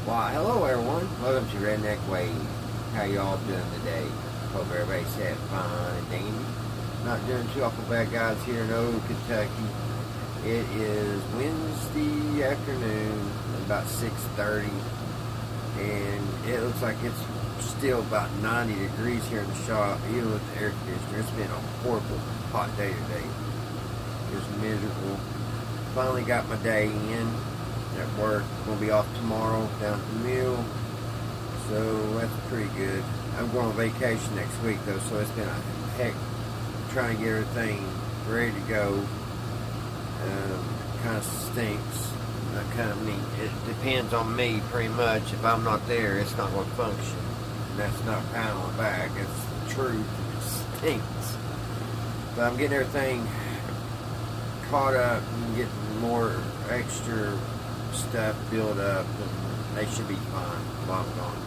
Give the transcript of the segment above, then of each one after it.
Why, hello everyone. Welcome to Redneck Wave. How y'all doing today? Hope everybody's having fun and dandy. Not doing too awful bad, guys, here in Old Kentucky. It is Wednesday afternoon, about 6:30, and it looks like it's still about 90 degrees here in the shop, even with the air conditioner. It's been a horrible hot day today. Just miserable. Finally got my day in at work. Gonna be off tomorrow down at the mill, so that's pretty good. I'm going on vacation next week though, so it's been a heck trying to get everything ready to go. Kind of stinks. It depends on me pretty much. If I'm not there, it's not going to function. And that's not a pound on my back. It's the truth. It stinks. But I'm getting everything caught up and getting more extra stuff built up, and they should be fine while I'm gone.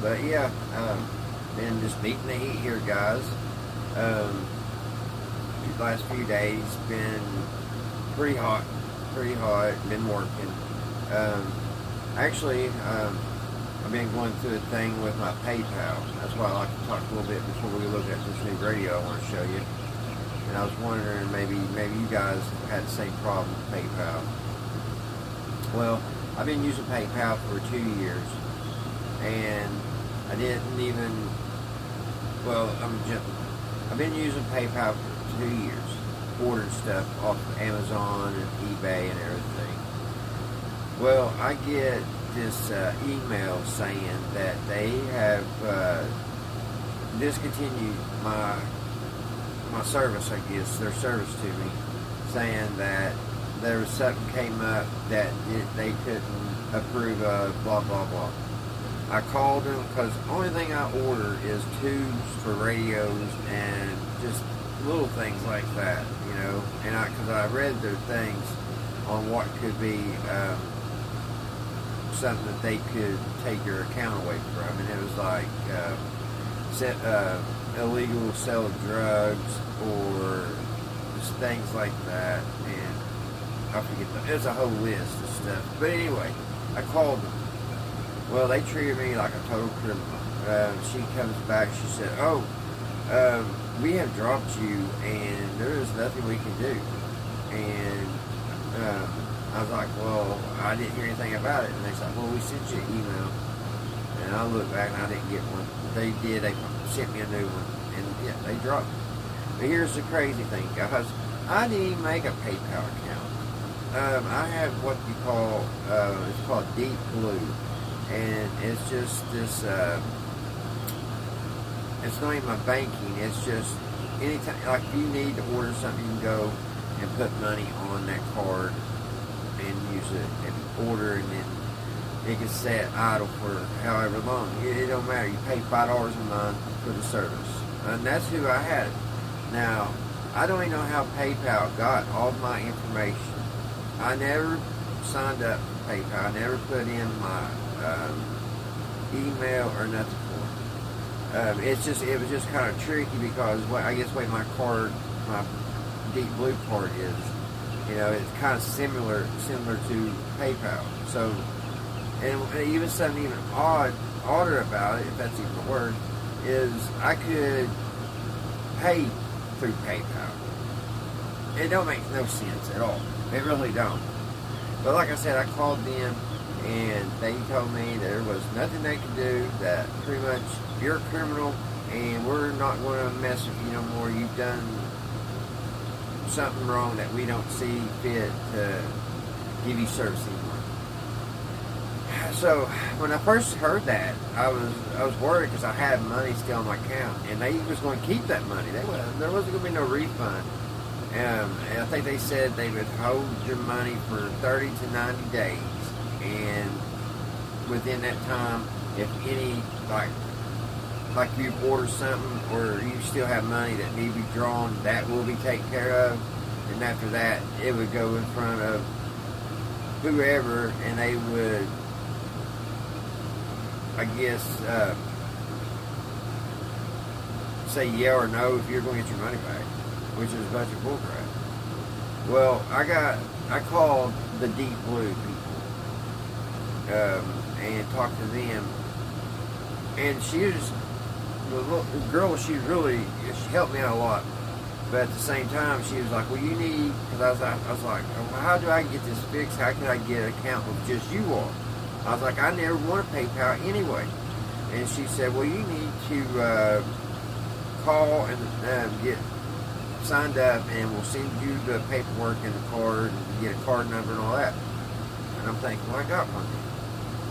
But yeah, been just beating the heat here, guys. The last few days been pretty hot. Been working. Actually, I've been going through a thing with my PayPal. That's why I like to talk a little bit before we look at this new radio I want to show you. And I was wondering, maybe you guys had the same problem with PayPal. Well, I've been using PayPal for 2 years, and I didn't even, I've been using PayPal for 2 years, ordering stuff off of Amazon and eBay and everything. Well, I get this email saying that they have discontinued my service, I guess, their service to me, saying that there was something came up that they couldn't approve of, blah, blah, blah. I called them because the only thing I order is tubes for radios and just little things like that, you know. And because I read their things on what could be something that they could take your account away from, and it was like illegal sale of drugs or just things like that, and I forget, there's a whole list of stuff. But anyway, I called them. Well, they treated me like a total criminal. She comes back, she said, we have dropped you and there is nothing we can do. And I was like, well, I didn't hear anything about it. And they said, well, we sent you an email. And I looked back and I didn't get one. They did, they sent me a new one. And yeah, they dropped me. But here's the crazy thing, guys. I didn't even make a PayPal account. I have what you call, it's called Deep Blue. And it's just this, it's not even my banking, it's just anytime, like if you need to order something, you can go and put money on that card and use it and order, and then it can set idle for however long. It don't matter, you pay $5 a month for the service. And that's who I had. Now, I don't even know how PayPal got all my information. I never signed up for PayPal. I never put in my email or nothing for it. It was just kind of tricky because I guess the way my Deep Blue card is, you know, it's kind of similar to PayPal. So, and even something even odder about it, if that's even a word, is I could pay through PayPal. It don't make no sense at all. It really don't. But like I said, I called them and they told me there was nothing they could do, that pretty much you're a criminal and we're not going to mess with you no more. You've done something wrong that we don't see fit to give you service anymore. So when I first heard that, I was worried because I had money still on my account, and they was going to keep that money. There wasn't going to be no refund. And I think they said they would hold your money for 30 to 90 days, and within that time, if any, like you order something or you still have money that need to be drawn, that will be taken care of. And after that, it would go in front of whoever, and they would, I guess, say yeah or no if you're going to get your money back, which is a bunch of bullcrap. Well, I called the Deep Blue people, and talked to them. And she was the girl. She helped me out a lot. But at the same time, she was like, "Well, you need," because I was like, "Well, how do I get this fixed? How can I get an account with just you all?" I was like, "I never want to PayPal anyway." And she said, "Well, you need to call and get signed up, and we'll send you the paperwork and the card, and get a card number and all that." And I'm thinking, "Well, I got one."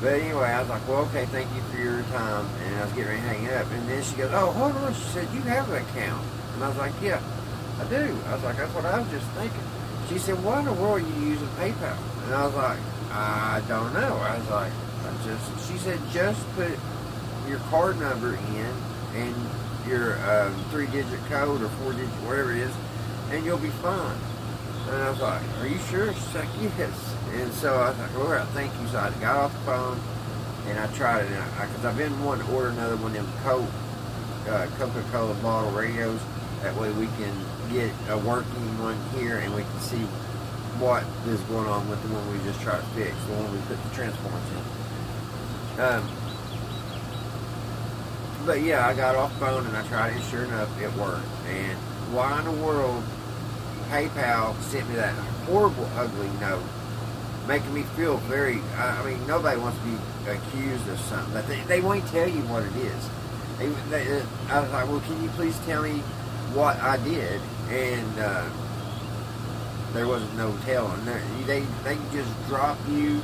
But anyway, I was like, "Well, okay, thank you for your time." And I was getting ready to hang up. And then she goes, "Oh, hold on." She said, "You have an account." And I was like, "Yeah, I do." I was like, "That's what I was just thinking." She said, "Why in the world are you using PayPal?" And I was like, "I don't know." I was like, she said, "Just put your card number in and your 3-digit code or 4-digit, whatever it is, and you'll be fine." And I was like, "Are you sure?" She's like, "Yes." And so I was like, "All right, thank you." So I got off the phone and I tried it, because I've been wanting to order another one of them Coca-Cola bottle radios. That way we can get a working one here, and we can see what is going on with the one we just tried to fix, the one we put the transformers in. But yeah, I got off the phone and I tried it, and sure enough, it worked. And why in the world PayPal sent me that horrible, ugly note, making me feel very, I mean, nobody wants to be accused of something, but they won't tell you what it is. I was like, "Well, can you please tell me what I did?" And there wasn't no telling. They just drop you,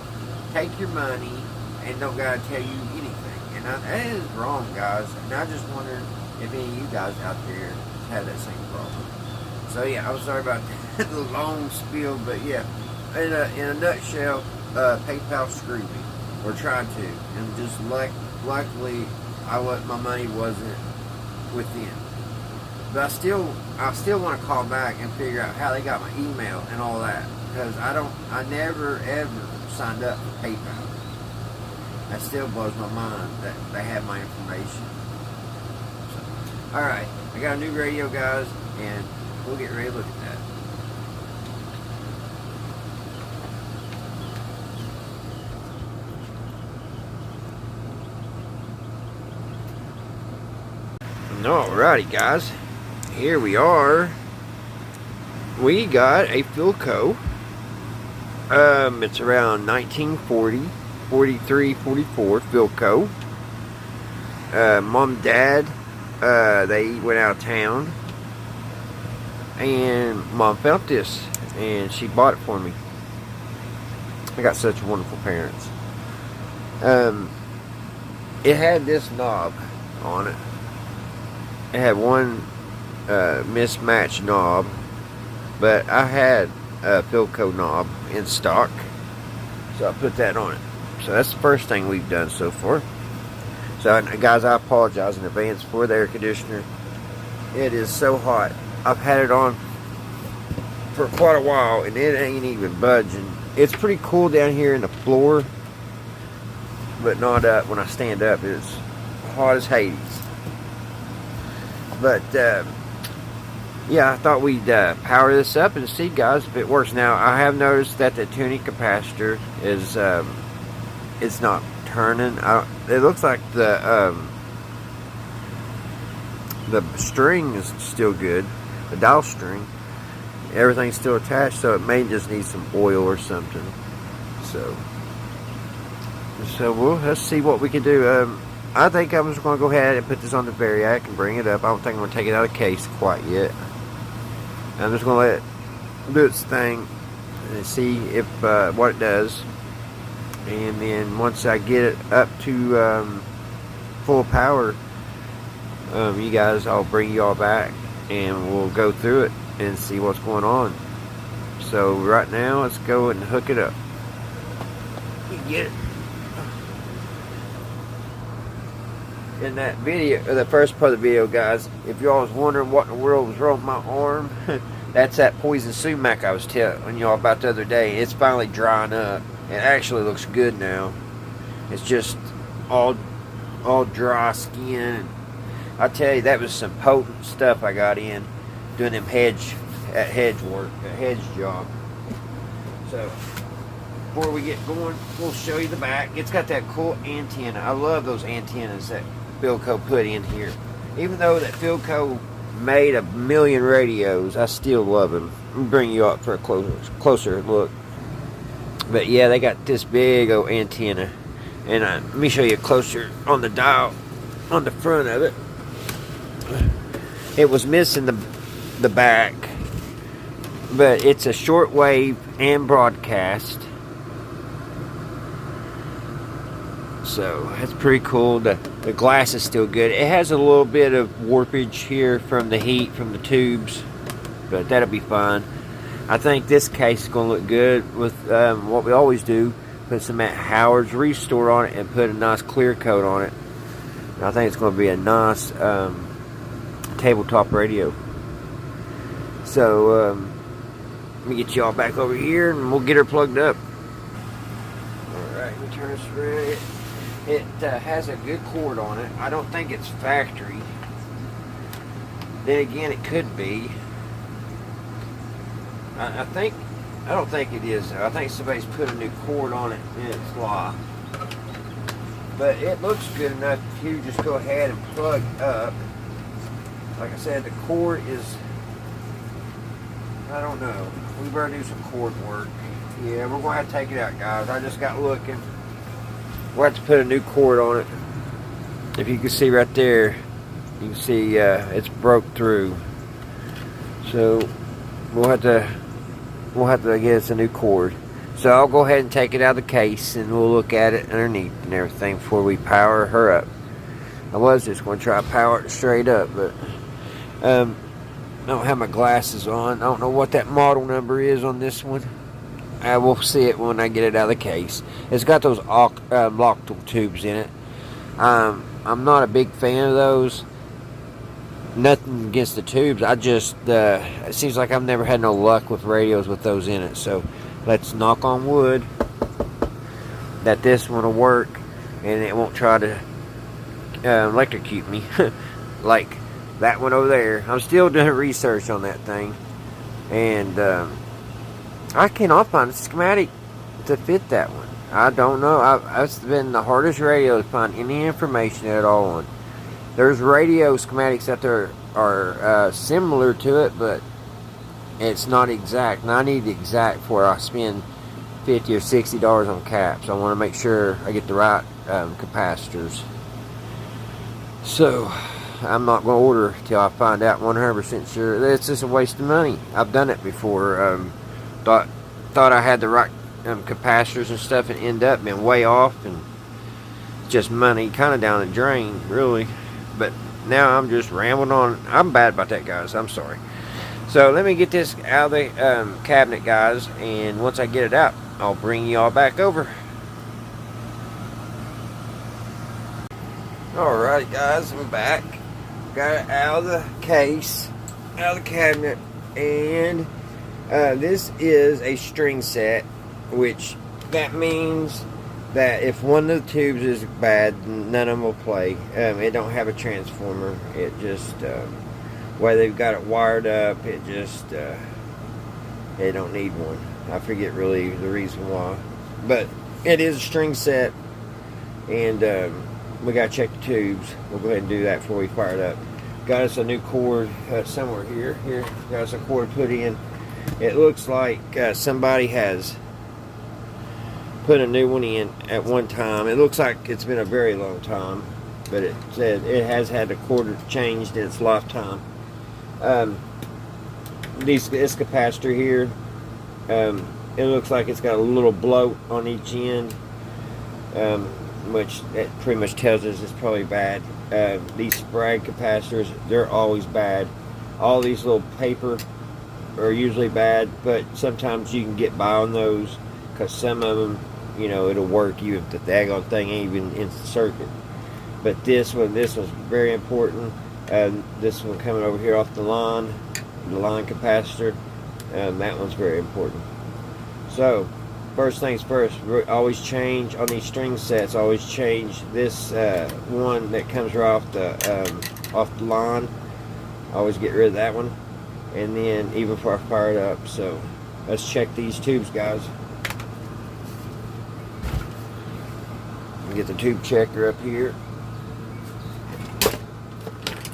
take your money, and don't gotta tell you anything. And that is wrong, guys. And I just wondered if any of you guys out there had that same problem. So yeah, I'm sorry about that, the long spiel, but yeah, in a nutshell, PayPal screwed me, or tried to, and just luckily, my money wasn't with them. But I still want to call back and figure out how they got my email and all that, because I never ever signed up for PayPal. That still blows my mind that they have my information. So, all right, I got a new radio, guys, and we'll get ready to look at that. Alrighty, guys, here we are. We got a Philco. It's around 1940, 43, 44 Philco. Mom and Dad, they went out of town, and Mom felt this, and she bought it for me. I got such wonderful parents. It had this knob on it. It had one mismatched knob, but I had a Philco knob in stock, so I put that on it. So that's the first thing we've done so far. So guys, I apologize in advance for the air conditioner. It is so hot. I've had it on for quite a while, and it ain't even budging. It's pretty cool down here in the floor, but not up. When I stand up, it's hot as Hades. But yeah, I thought we'd power this up and see, guys, if it works. Now, I have noticed that the tuning capacitor is it's not turning. It looks like the string is still good, the dial string. Everything's still attached, so it may just need some oil or something. So let's see what we can do. I think I'm just going to go ahead and put this on the Variac and bring it up. I don't think I'm going to take it out of the case quite yet. I'm just going to let it do its thing and see if what it does. And then once I get it up to full power, you guys, I'll bring you all back and we'll go through it and see what's going on. So right now, let's go and hook it up. You get it. In that video, or the first part of the video, guys, if y'all was wondering what in the world was wrong with my arm, that's that poison sumac I was telling y'all about the other day. It's finally drying up. It actually looks good now. It's just all dry skin. I tell you, that was some potent stuff I got in doing them hedge job. So before we get going, we'll show you the back. It's got that cool antenna. I love those antennas that Philco put in here. Even though that Philco made 1,000,000 radios, I still love them. I'll bring you up for a closer look. But yeah, they got this big old antenna. And let me show you closer on the dial on the front of it. It was missing the back, but it's a shortwave and broadcast. So that's pretty cool. The glass is still good. It has a little bit of warpage here from the heat from the tubes, but that'll be fine. I think this case is going to look good with what we always do. Put some Matt Howard's Restore on it and put a nice clear coat on it. And I think it's going to be a nice tabletop radio. So let me get y'all back over here and we'll get her plugged up. Alright, we turn this around. It has a good cord on it. I don't think it's factory. Then again, it could be. I don't think it is. I think somebody's put a new cord on it and it's locked. But it looks good enough if you just go ahead and plug up. Like I said, the cord is, I don't know. We better do some cord work. Yeah, we're going to have to take it out, guys. I just got looking. We'll have to put a new cord on it. If you can see right there, you can see it's broke through. So we'll have to get us a new cord. So I'll go ahead and take it out of the case and we'll look at it underneath and everything before we power her up. I was just going to try to power it straight up, but I don't have my glasses on. I don't know what that model number is on this one. I will see it when I get it out of the case. It's got those octal tubes in it. I'm not a big fan of those. Nothing against the tubes. I just it seems like I've never had no luck with radios with those in it. So let's knock on wood that this one will work and it won't try to electrocute me like that one over there. I'm still doing research on that thing, and I cannot find a schematic to fit that one. I don't know. It's been the hardest radio to find any information at all on. There's radio schematics that are similar to it, but it's not exact. And I need the exact before I spend $50 or $60 on caps. I want to make sure I get the right capacitors. So I'm not going to order till I find out 100% sure. It's just a waste of money. I've done it before. Thought I had the right capacitors and stuff, and end up being way off, and just money kind of down the drain, really. But now I'm just rambling on. I'm bad about that, guys. I'm sorry. So let me get this out of the cabinet, guys, and once I get it out, I'll bring y'all back over. Alright, guys, I'm back. Got it out of the case, out of the cabinet, and this is a string set, which that means that if one of the tubes is bad, none of them will play. It don't have a transformer. It just, way they've got it wired up, it just, they don't need one. I forget really the reason why. But it is a string set, and we got to check the tubes. We'll go ahead and do that before we fire it up. Got us a new cord somewhere here. Here, got us a cord put in. It looks like somebody has put a new one in at one time. It looks like it's been a very long time, but it said it has had the cord changed in its lifetime. This capacitor here, it looks like it's got a little bloat on each end, which that pretty much tells us it's probably bad. These Sprag capacitors, they're always bad. All these little paper are usually bad, but sometimes you can get by on those, because some of them, you know, it'll work even if the daggone thing ain't even in the circuit. But this one's very important. This one coming over here off the line capacitor, that one's very important. So first things first, always change on these string sets. Always change this one that comes right off the line. Always get rid of that one, and then even before I fire it up. So let's check these tubes, guys. Get the tube checker up here.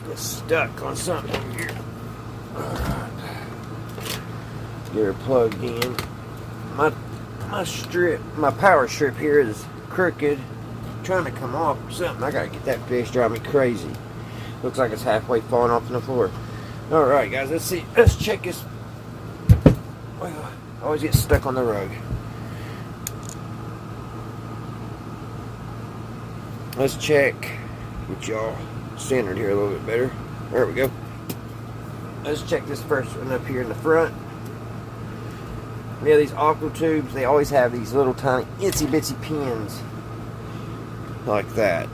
Get stuck on something over here. Alright. Get her plugged in. My power strip here is crooked. Trying to come off or something. I gotta get that fish, drive me crazy. Looks like it's halfway falling off on the floor. Alright guys, let's see. Let's check this. I always get stuck on the rug. Let's check. Get y'all centered here a little bit better. There we go. Let's check this first one up here in the front. Yeah, these aqua tubes, they always have these little tiny itsy bitsy pins like that.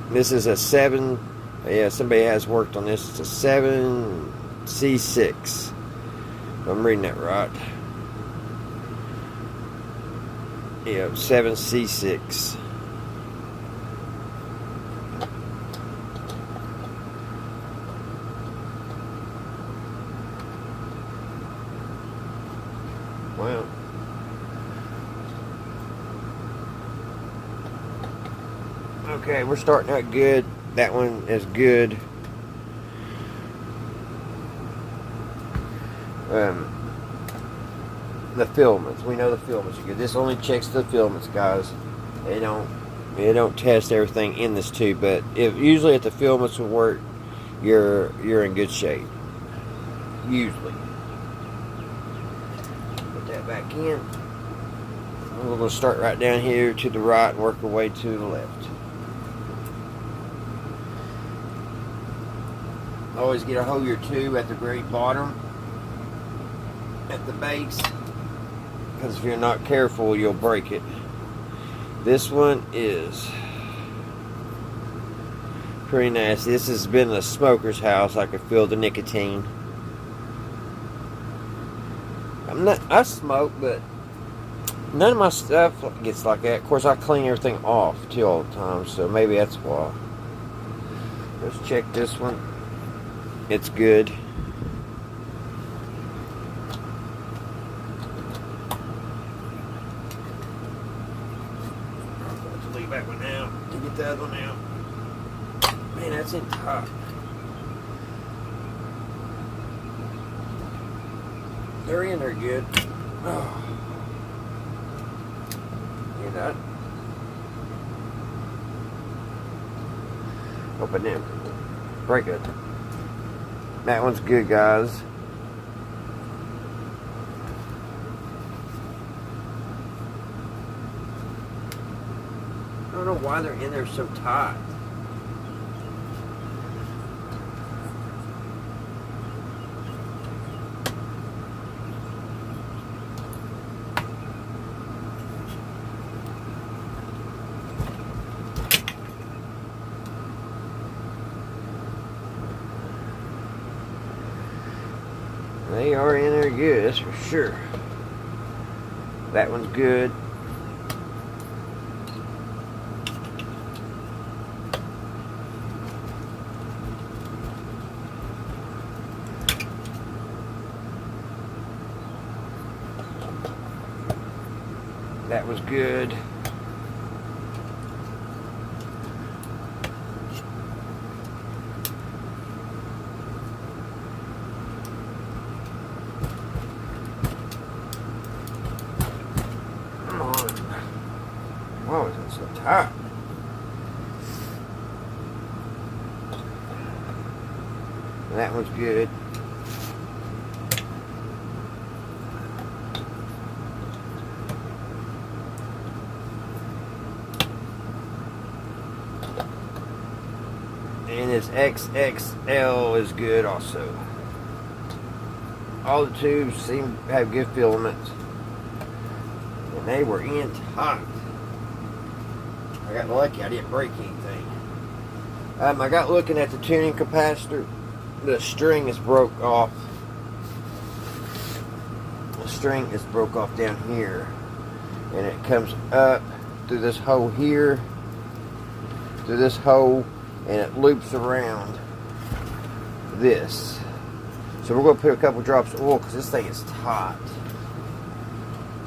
This is a 7. Yeah, somebody has worked on this. It's a 7C6. If I'm reading that right. Yeah, 7C6. Well, okay, we're starting out good. That one is good. The filaments, we know the filaments are good. This only checks the filaments, guys. They don't test everything in this tube, but usually if the filaments will work, you're in good shape. Usually. Back in. We're going to start right down here to the right and work our way to the left. Always get a hold of your tube at the very bottom, at the base, because if you're not careful, you'll break it. This one is pretty nasty. This has been a smoker's house. I could feel the nicotine. I smoke, but none of my stuff gets like that. Of course, I clean everything off too all the time, so maybe that's why. Let's check this one. It's good. Let's leave that one out to get the other one out. Man, that's in top. They're in there good. Oh. You know. Open them. Very good. That one's good, guys. I don't know why they're in there so tight. They are in there good, that's for sure. That one's good. That was good. Why is it so tight? That one's good. And this XXL is good also. All the tubes seem to have good filaments. And they were in tight. I got lucky, I didn't break anything. I got looking at the tuning capacitor. The string is broke off. The string is broke off down here. And it comes up through this hole here. Through this hole. And it loops around this. So we're going to put a couple drops of oil because this thing is tight.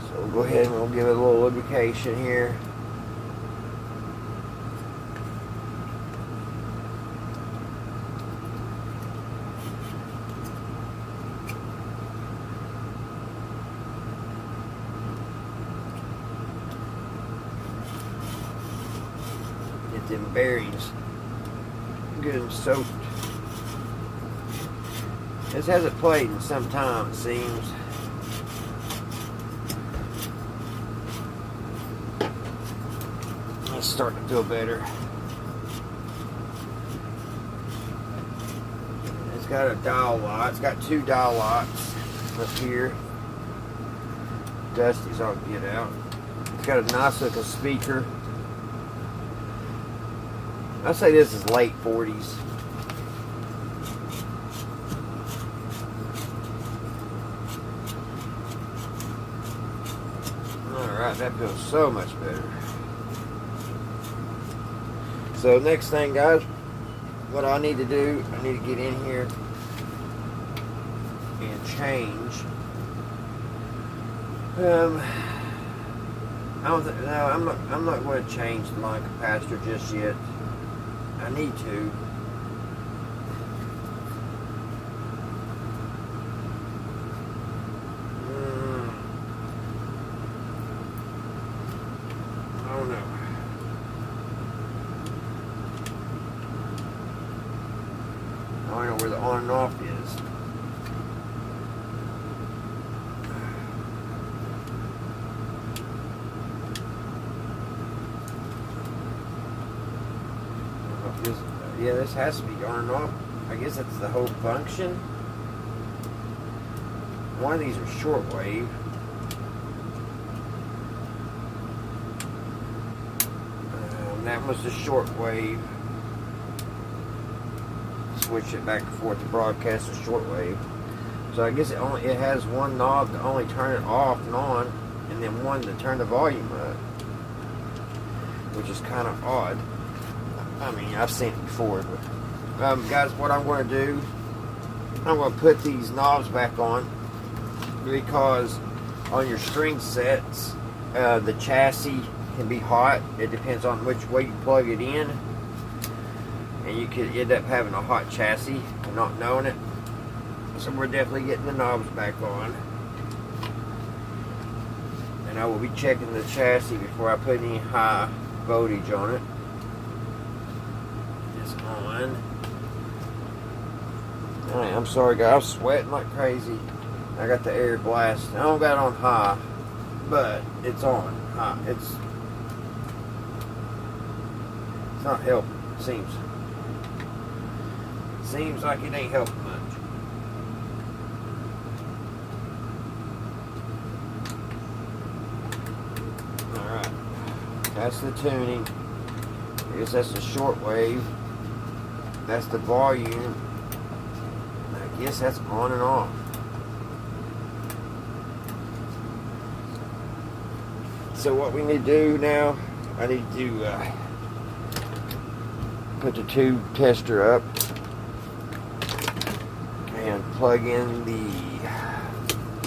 So we'll go ahead and we'll give it a little lubrication here. get them bearings good and soaked. This hasn't played in some time, it seems. It's starting to feel better. It's got a dial lock. It's got 2 dial locks up here. Dusty's all get out. It's got a nice looking speaker. I'd say this is late 40s. Alright, that feels so much better. So next thing, guys, what I need to do, I need to get in here and change. I'm not going to change the line capacitor just yet. I need to. I don't know. I don't know where the on and off is. Yeah, this has to be on and off. I guess that's the whole function. One of these are shortwave. That was the shortwave. Switch it back and forth to broadcast the shortwave. So I guess it has one knob to only turn it off and on, and then one to turn the volume up, which is kind of odd. I mean, I've seen it before, but guys, what I'm going to do, I'm going to put these knobs back on, because on your string sets, the chassis can be hot. It depends on which way you plug it in, and you could end up having a hot chassis and not knowing it. So we're definitely getting the knobs back on, and I will be checking the chassis before I put any high voltage on it. On. Alright, I'm sorry guys, I'm sweating like crazy. I got the air blast. I don't got it on high, but it's on high. It's not helping, it seems. Seems like it ain't helping much. Alright, that's the tuning. I guess that's the shortwave. That's the volume. I guess that's on and off. So what we need to do now, I need to put the tube tester up and plug in the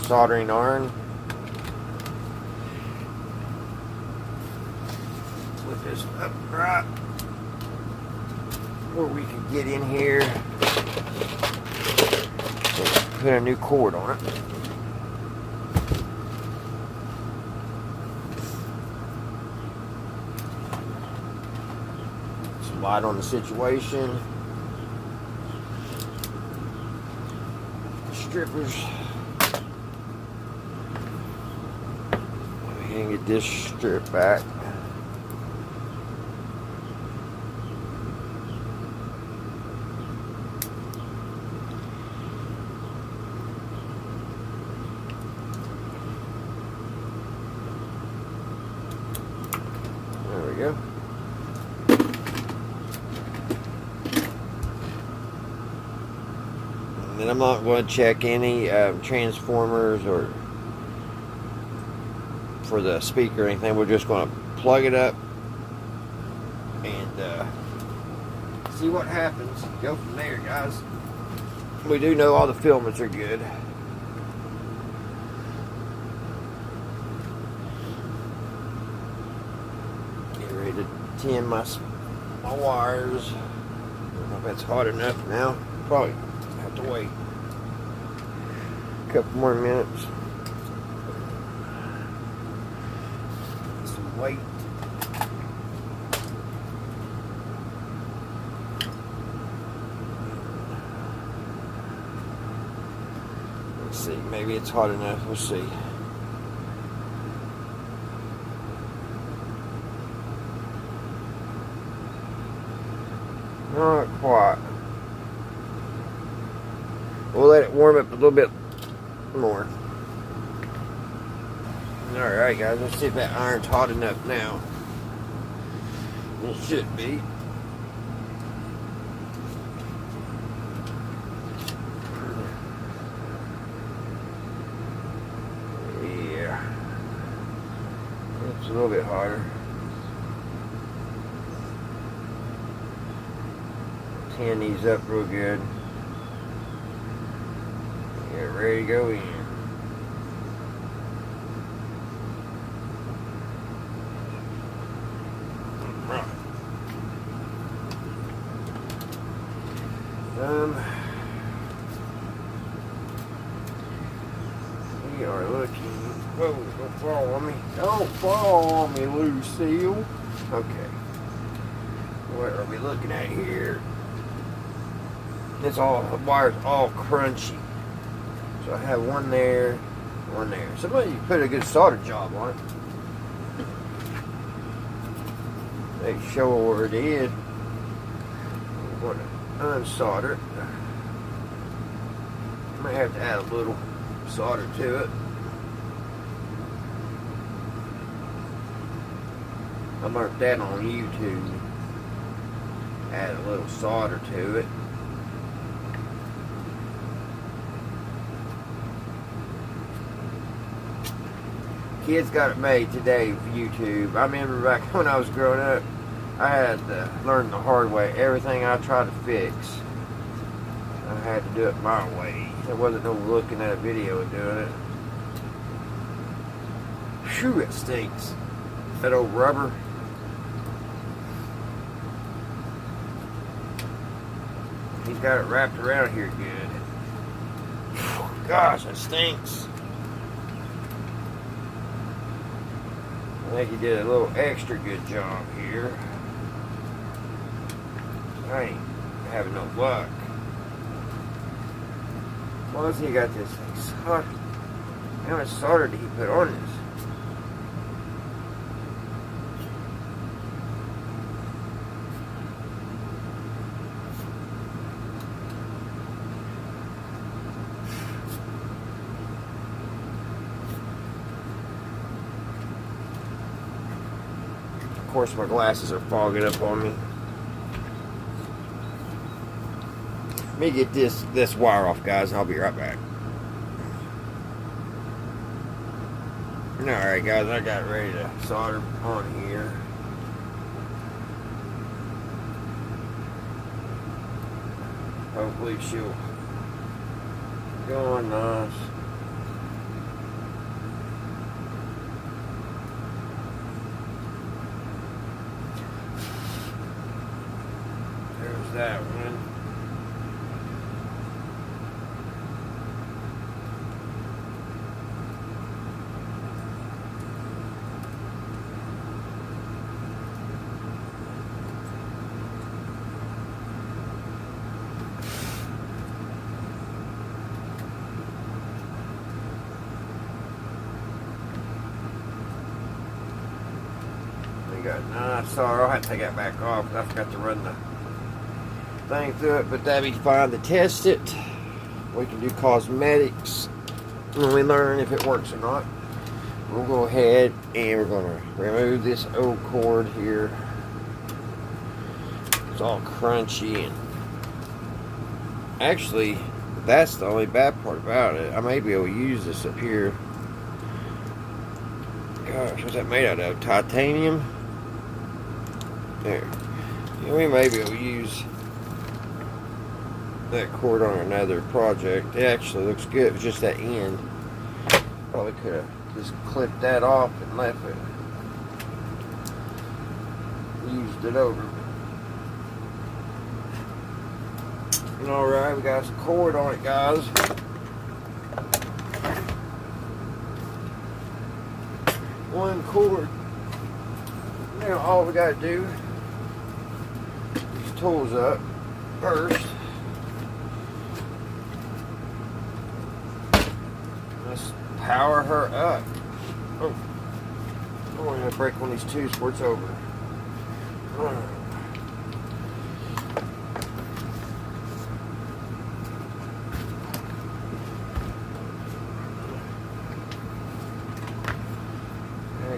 soldering iron. Put this up right where we can get in here, put a new cord on it. Some light on the situation. Strippers. We can get this strip back. Go. And then I'm not going to check any transformers or for the speaker or anything. We're just going to plug it up and see what happens. Go from there, guys. We do know all the filaments are good. To tin my wires. I don't know if that's hot enough now. Probably have to wait a couple more minutes. Some weight. see, maybe it's hot enough. We'll see. Not quite. We'll let it warm up a little bit more. Alright guys, let's see if that iron's hot enough now. It should be. Yeah. It's a little bit hotter. Tin these up real good. Get ready to go in. We are looking. Whoa, don't fall on me. Don't fall on me, Lucille. Okay. What are we looking at here? It's all, the wire's all crunchy. So I have one there, one there. Somebody put a good solder job on it. They show where it is. I'm going to unsolder it. I might have to add a little solder to it. I learned that on YouTube. Add a little solder to it. Kids got it made today for YouTube. I remember back when I was growing up, I had to learn the hard way. Everything I tried to fix, I had to do it my way. There wasn't no looking at a video and doing it. Phew, it stinks. That old rubber. He's got it wrapped around here good. Gosh, it stinks. I think he did a little extra good job here. I ain't having no luck. Plus he got this thing soldered. How much solder did he put on this? Of course my glasses are fogging up on me. Let me get this wire off, guys, and I'll be right back. Alright guys, I got ready to solder on here. Hopefully she'll go on nice. There's that one. We got nice solder. I'll have to take that back off because I forgot to run the thing through it, but that'd be fine to test it. We can do cosmetics when we learn if it works or not. We'll go ahead and we're going to remove this old cord here. It's all crunchy, and actually that's the only bad part about it. I may be able to use this up here. Gosh, what's that made out of? Titanium? There. Yeah, we may be able to use that cord on another project. It actually looks good. It's just that end. Probably could have just clipped that off and left it. Used it over. Alright, we got some cord on it, guys. One cord. Now all we gotta do is these tools up first. power her up. Oh, I'm going to break one of these tubes before it's over. Alright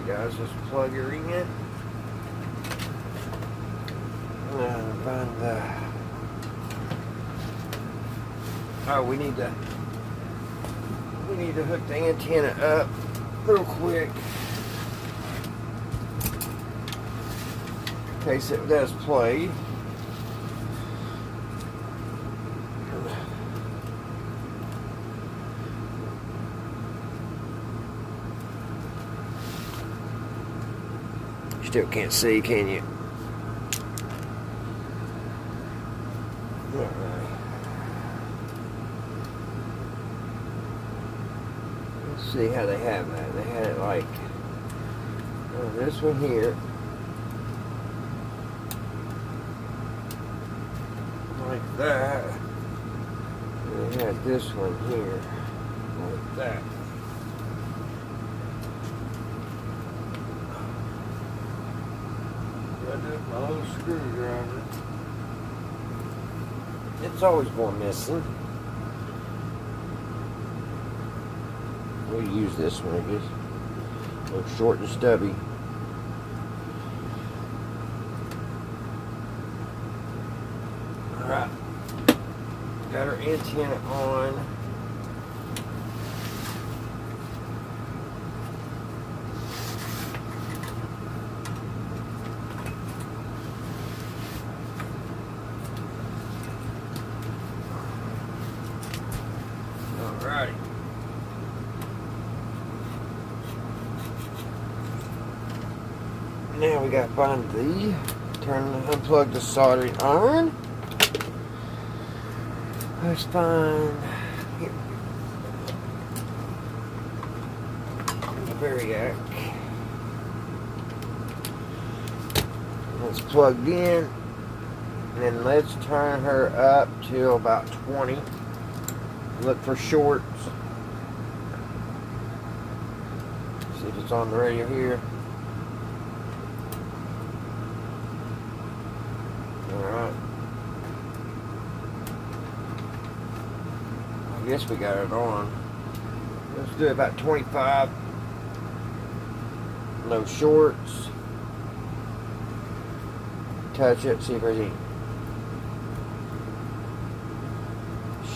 guys, just plug her in. Find the... Oh, we need to hook the antenna up real quick in case it does play. You still can't see, can you? See how they have that. They had it like this one here, like that. And they had this one here, like that. Got up my old screwdriver. It's always going missing. We'll use this one, I guess. A little short and stubby. Alright. Got our antenna on. Alrighty. Now we got to find unplug the soldering iron. Let's find here. The variac. It's plugged in. And then let's turn her up to about 20. Look for shorts. See if it's on the radio here. Alright. I guess we got it on. Let's do about 25. No shorts. Touch it, see if there's any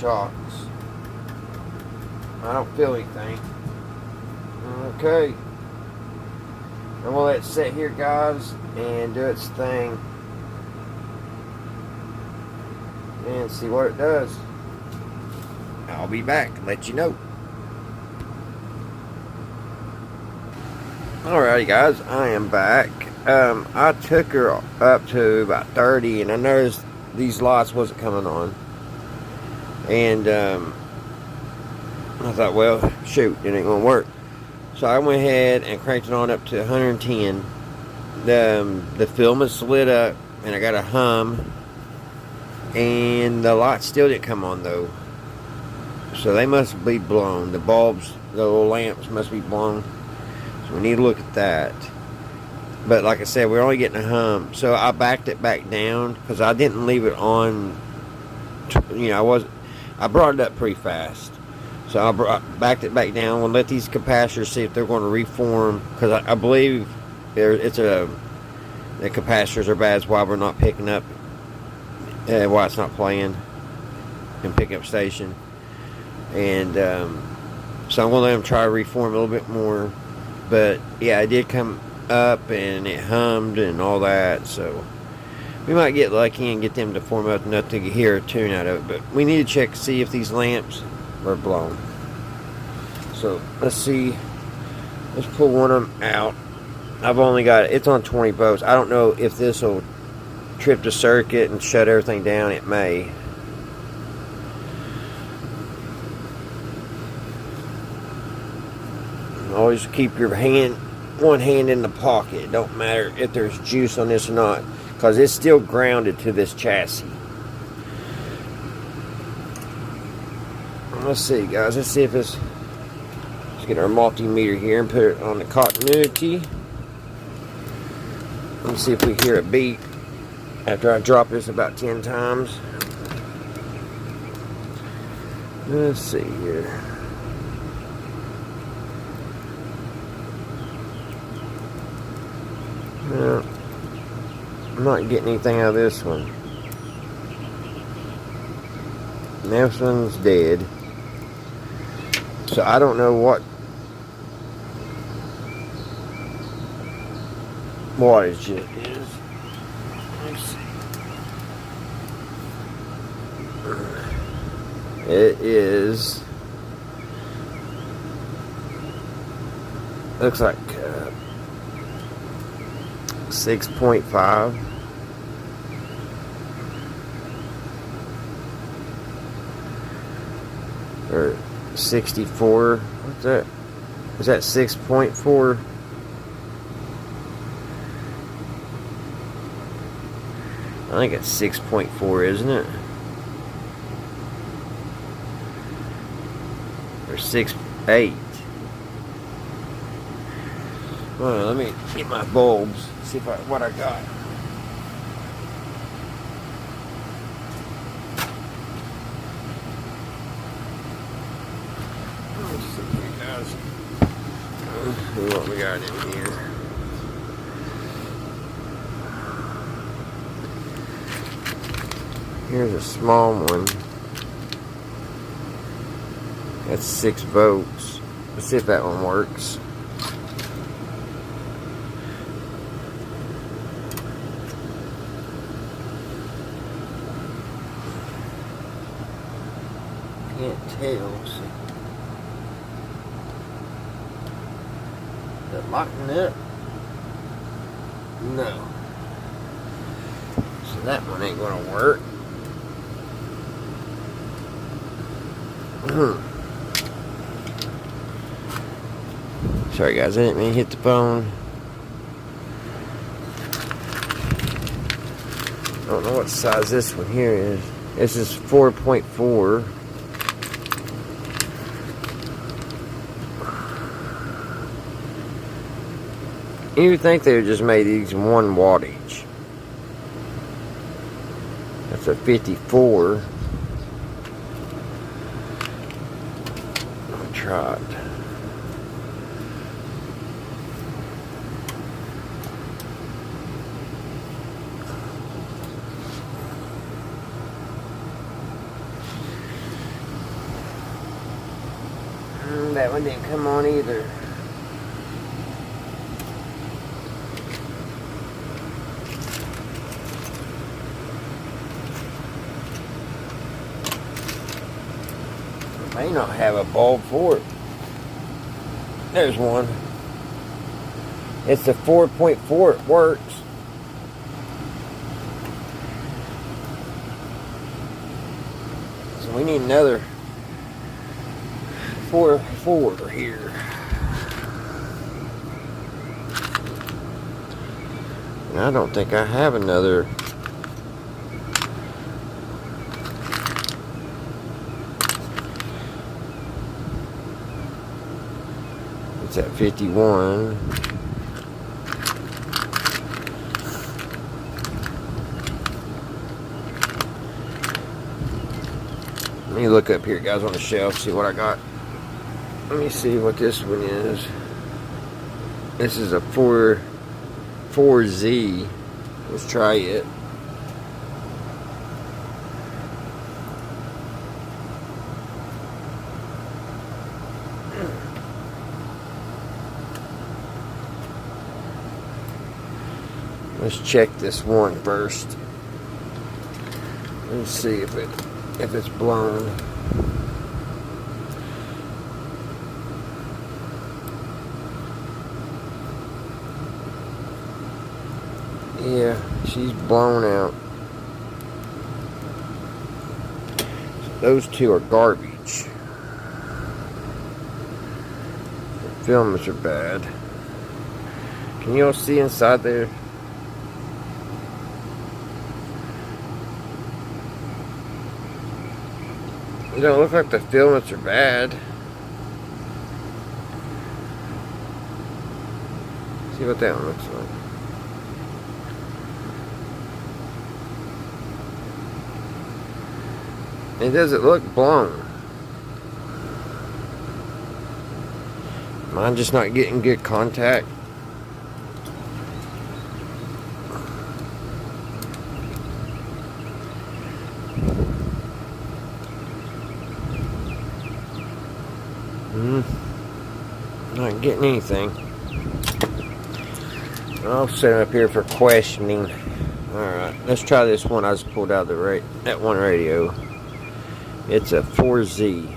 shocks. I don't feel anything. Okay. I'm gonna let it sit here, guys, and do its thing. And see what it does. I'll be back and let you know. Alrighty guys, I am back. I took her up to about 30 and I noticed these lights wasn't coming on. And I thought, well, shoot, it ain't gonna work. So I went ahead and cranked it on up to 110. The film is lit up and I got a hum. And the lights still didn't come on though. So they must be blown. The bulbs, the little lamps must be blown. So we need to look at that. But like I said, we're only getting a hum. So I backed it back down because I didn't leave it on. You know, I brought it up pretty fast. So I backed it back down. We'll let these capacitors see if they're going to reform. Because I believe the capacitors are bad. That's why we're not picking up. Why it's not playing and picking up station. And so I'm going to let them try to reform a little bit more. But yeah, it did come up and it hummed and all that. So we might get lucky and get them to form up enough to hear a tune out of it. But we need to check to see if these lamps are blown. So let's see. Let's pull one of them out. I've only got it's on 20 volts. I don't know if this will trip the circuit and shut everything down. It may. Always keep your one hand in the pocket. It don't matter if there's juice on this or not, because it's still grounded to this chassis. Let's see, guys. Let's see if it's get our multimeter here and put it on the continuity. Let's see if we hear a beat after I drop this about 10 times. Let's see here. No, I'm not getting anything out of this one. And this one's dead. So I don't know what wattage it is. Let's see. It is, looks like 6.5. Or 64. What's that? Is that 6.4? I think it's 6.4, isn't it? Or 6.8. Well, let me get my bulbs. See what I got. Let's see here, guys. See what we got in here. Here's a small one. That's 6 volts. Let's see if that one works. Can't tell. See. Is it locking up? No. So that one ain't gonna work. Sorry guys, I didn't mean to hit the phone. I don't know what size this one here is. This is 4.4. You would think they would just made these 1 wattage. That's a 54. I'll try it. That one didn't come on either. I may not have a bulb for it. There's one. It's a 4.4. It works. So we need another 4 here. And I don't think I have another. It's at 51. Let me look up here, guys, on the shelf, see what I got. Let me see what this one is. This is a 4Z. Let's try it. Let's check this one first. Let's see if it's blown. Yeah, she's blown out. Those two are garbage. The films are bad. Can you all see inside there? It don't look like the filaments are bad. See what that one looks like. It doesn't look blown. Mine just not getting good contact. Not getting anything. I'll set it up here for questioning. Alright, let's try this one I just pulled out of that one radio. It's a 4Z.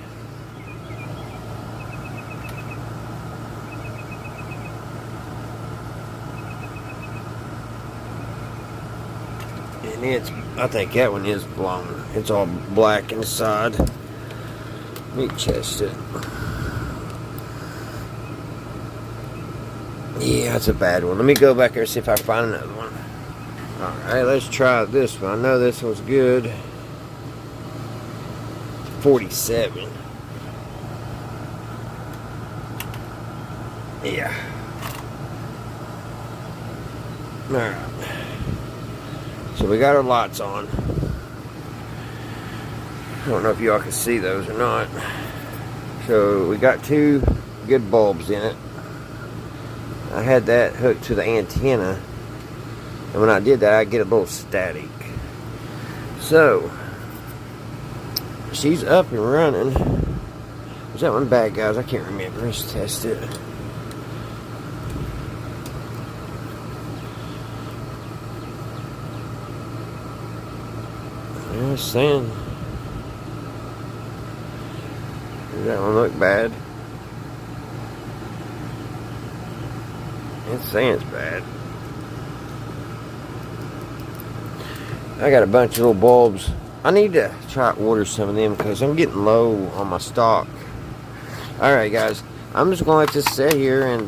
And I think that one is blown. It's all black inside. Let me test it. Yeah, it's a bad one. Let me go back there and see if I find another one. Alright, let's try this one. I know this one's good. 47. Yeah. Alright. So we got our lights on. I don't know if y'all can see those or not. So we got 2 good bulbs in it. I had that hooked to the antenna, and when I did that I get a little static. So she's up and running. Was that one bad, guys? I can't remember. Let's test it. Yeah, it's saying. Does that one look bad? It's saying it's bad. I got a bunch of little bulbs. I need to try to order some of them because I'm getting low on my stock. Alright guys, I'm just going to let this sit here and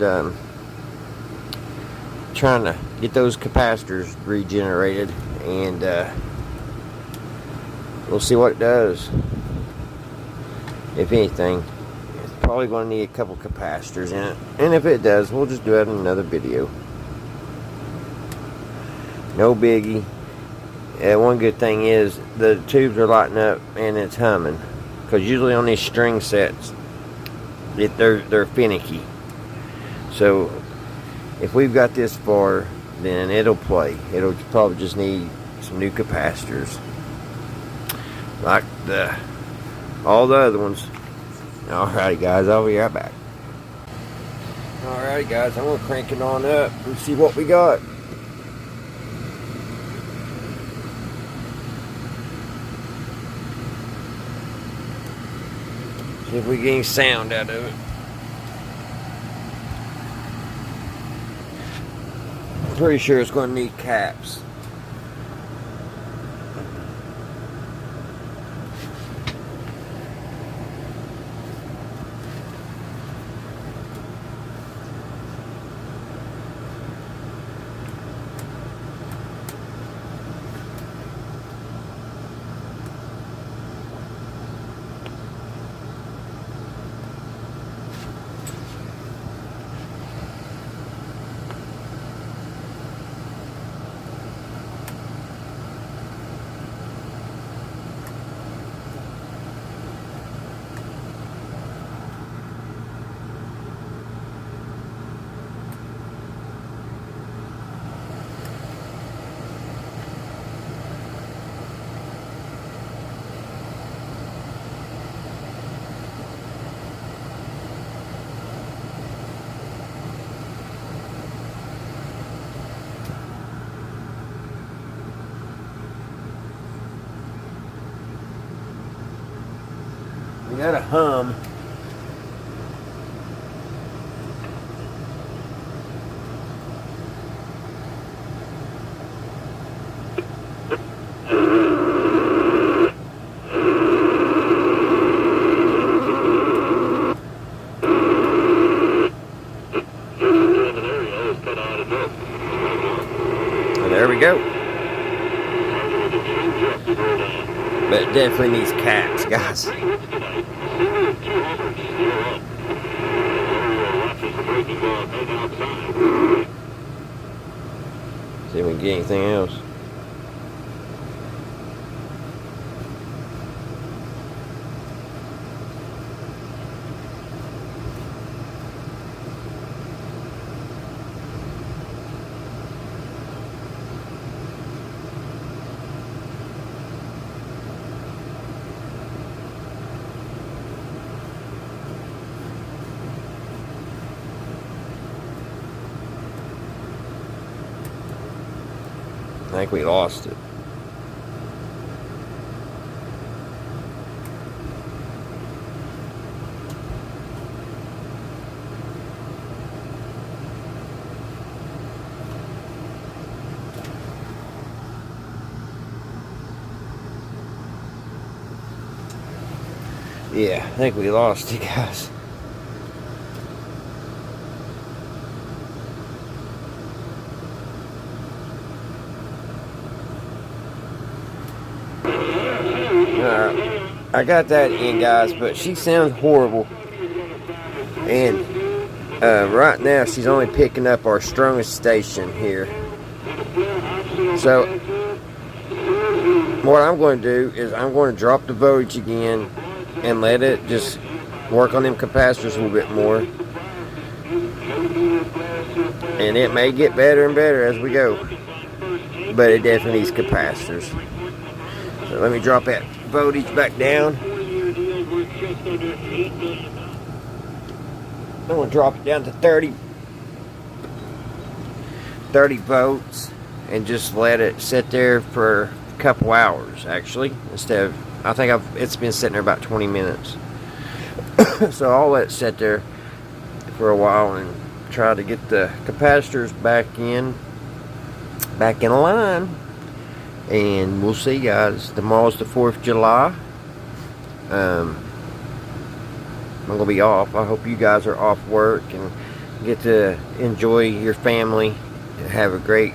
trying to get those capacitors regenerated, and we'll see what it does. If anything, it's probably going to need a couple capacitors in it, and if it does, we'll just do it in another video. No biggie. One good thing is the tubes are lighting up and it's humming, because usually on these string sets they're finicky. So if we've got this far, then it'll play. It'll probably just need some new capacitors like all the other ones. Alrighty guys, I'll be right back. Alrighty guys, I'm gonna crank it on up and see what we got. See if we get any sound out of it. I'm pretty sure it's going to need caps. We got a hum. There we go. But it definitely needs caps, guys. See if we can get anything else. I think we lost it. Yeah, I think we lost it, guys. I got that in, guys, but she sounds horrible. And right now, she's only picking up our strongest station here. So, what I'm going to do is I'm going to drop the voltage again and let it just work on them capacitors a little bit more. And it may get better and better as we go. But it definitely needs capacitors. So let me drop that voltage back down. I'm going to drop it down to 30 volts and just let it sit there for a couple hours, actually, instead of, I think it's been sitting there about 20 minutes. So I'll let it sit there for a while and try to get the capacitors back in line. And we'll see, guys. Tomorrow's the 4th of July. I'm going to be off. I hope you guys are off work and get to enjoy your family. Have a great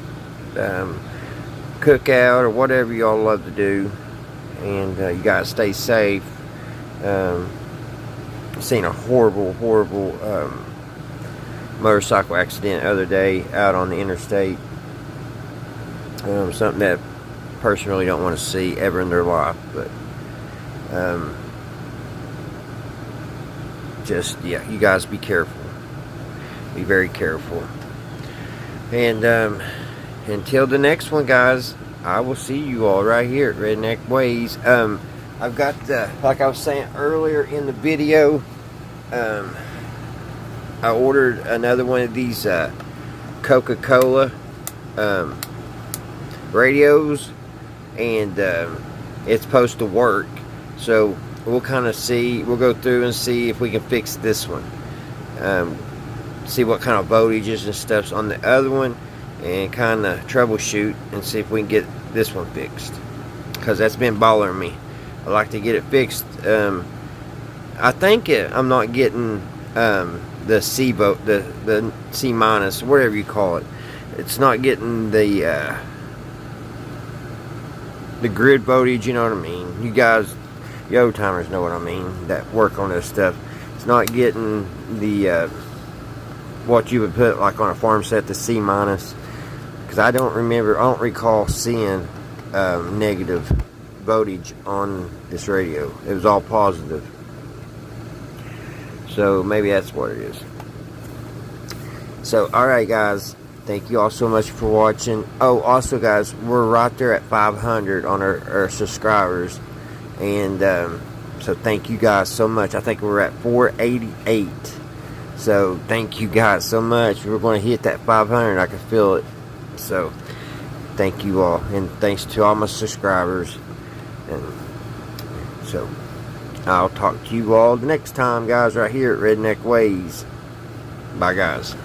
cookout or whatever y'all love to do. And you guys stay safe. Seen a horrible motorcycle accident the other day out on the interstate. Something that a person really don't want to see ever in their life, but just, yeah, you guys be careful. Be very careful. And until the next one, guys, I will see you all right here at Redneck Ways. I've got, like I was saying earlier in the video, I ordered another one of these Coca-Cola radios, and it's supposed to work. So we'll kind of see, we'll go through and see if we can fix this one. See what kind of voltages and stuff's on the other one, and kind of troubleshoot and see if we can get this one fixed, because that's been bothering me. I like to get it fixed. I think I'm not getting the C vote, the C minus, whatever you call it. It's not getting the grid voltage, you know what I mean? You guys, you old timers know what I mean, that work on this stuff. It's not getting the what you would put like on a farm set, the C minus, because I don't recall seeing negative voltage on this radio. It was all positive. So maybe that's what it is. So alright, guys, thank you all so much for watching. Oh, also, guys, we're right there at 500 on our subscribers, and so thank you guys so much. I think we're at 488. So thank you guys so much. We're going to hit that 500. I can feel it. So thank you all, and thanks to all my subscribers. And so I'll talk to you all the next time, guys, right here at Redneck Ways. Bye, guys.